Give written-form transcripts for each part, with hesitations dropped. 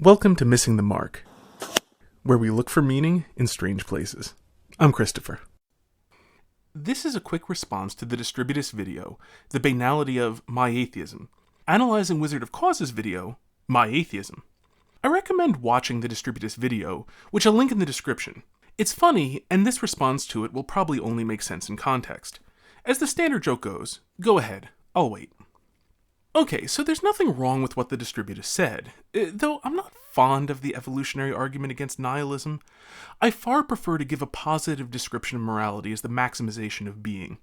Welcome to Missing the Mark, where we look for meaning in strange places. I'm Christopher. This is a quick response to the Distributist video, The Banality of My Atheism, analyzing Wizard of Cause's video, My Atheism. I recommend watching the Distributist video, which I'll link in the description. It's funny, and this response to it will probably only make sense in context. As the standard joke goes, go ahead, I'll wait. Okay, so there's nothing wrong with what the Distributist said, though I'm not fond of the evolutionary argument against nihilism. I far prefer to give a positive description of morality as the maximization of being,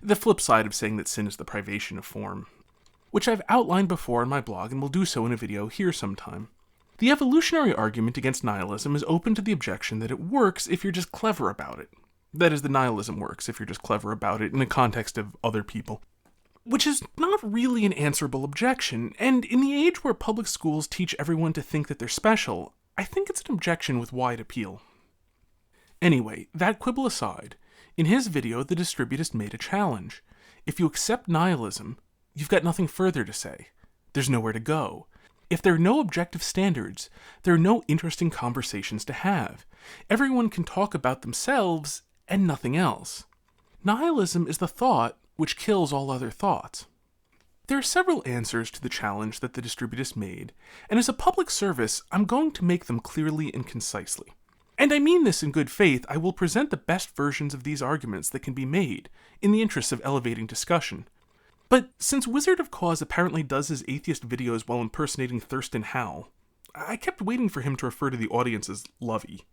the flip side of saying that sin is the privation of form, which I've outlined before in my blog and will do so in a video here sometime. The evolutionary argument against nihilism is open to the objection that it works if you're just clever about it. That is, the nihilism works if you're just clever about it in the context of other people. Which is not really an answerable objection, and in the age where public schools teach everyone to think that they're special, I think it's an objection with wide appeal. Anyway, that quibble aside, in his video the Distributist made a challenge. If you accept nihilism, you've got nothing further to say. There's nowhere to go. If there are no objective standards, there are no interesting conversations to have. Everyone can talk about themselves and nothing else. Nihilism is the thought which kills all other thoughts. There are several answers to the challenge that the Distributist made, and as a public service, I'm going to make them clearly and concisely. And I mean this in good faith. I will present the best versions of these arguments that can be made, in the interest of elevating discussion. But since Wizard of Cause apparently does his atheist videos while impersonating Thurston Howell, I kept waiting for him to refer to the audience as Lovey.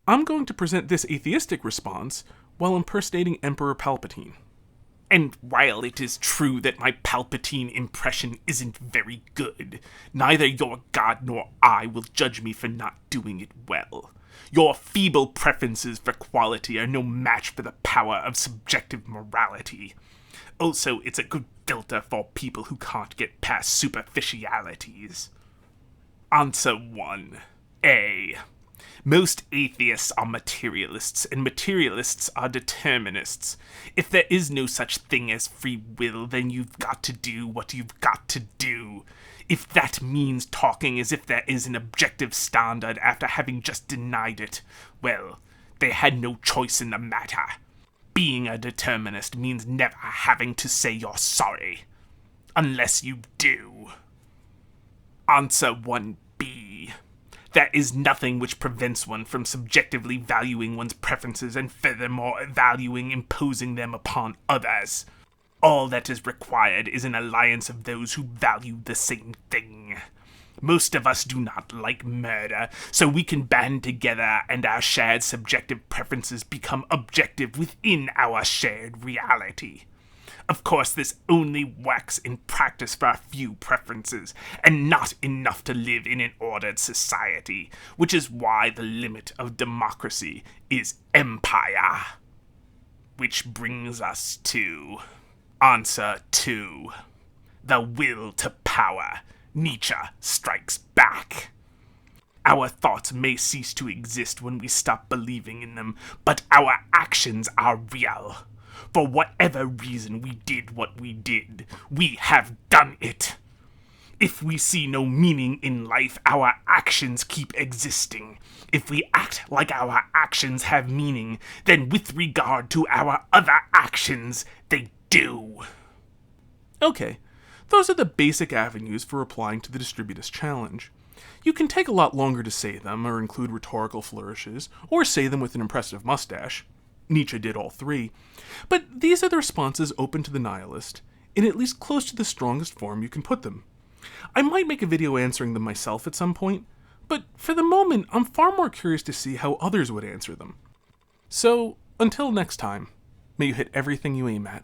I'm going to present this atheistic response while impersonating Emperor Palpatine. And while it is true that my Palpatine impression isn't very good, neither your God nor I will judge me for not doing it well. Your feeble preferences for quality are no match for the power of subjective morality. Also, it's a good filter for people who can't get past superficialities. Answer 1. A. Most atheists are materialists, and materialists are determinists. If there is no such thing as free will, then you've got to do what you've got to do. If that means talking as if there is an objective standard after having just denied it, well, they had no choice in the matter. Being a determinist means never having to say you're sorry. Unless you do. Answer 1B. There is nothing which prevents one from subjectively valuing one's preferences and furthermore valuing imposing them upon others. All that is required is an alliance of those who value the same thing. Most of us do not like murder, so we can band together and our shared subjective preferences become objective within our shared reality. Of course, this only works in practice for a few preferences, and not enough to live in an ordered society, which is why the limit of democracy is empire. Which brings us to answer 2. The will to power. Nietzsche strikes back. Our thoughts may cease to exist when we stop believing in them, but our actions are real. For whatever reason we did what we did, we have done it. If we see no meaning in life, our actions keep existing. If we act like our actions have meaning, then with regard to our other actions, they do. Okay, those are the basic avenues for replying to the Distributist challenge. You can take a lot longer to say them, or include rhetorical flourishes, or say them with an impressive mustache. Nietzsche did all three. But these are the responses open to the nihilist, in at least close to the strongest form you can put them. I might make a video answering them myself at some point, but for the moment, I'm far more curious to see how others would answer them. So, until next time, may you hit everything you aim at.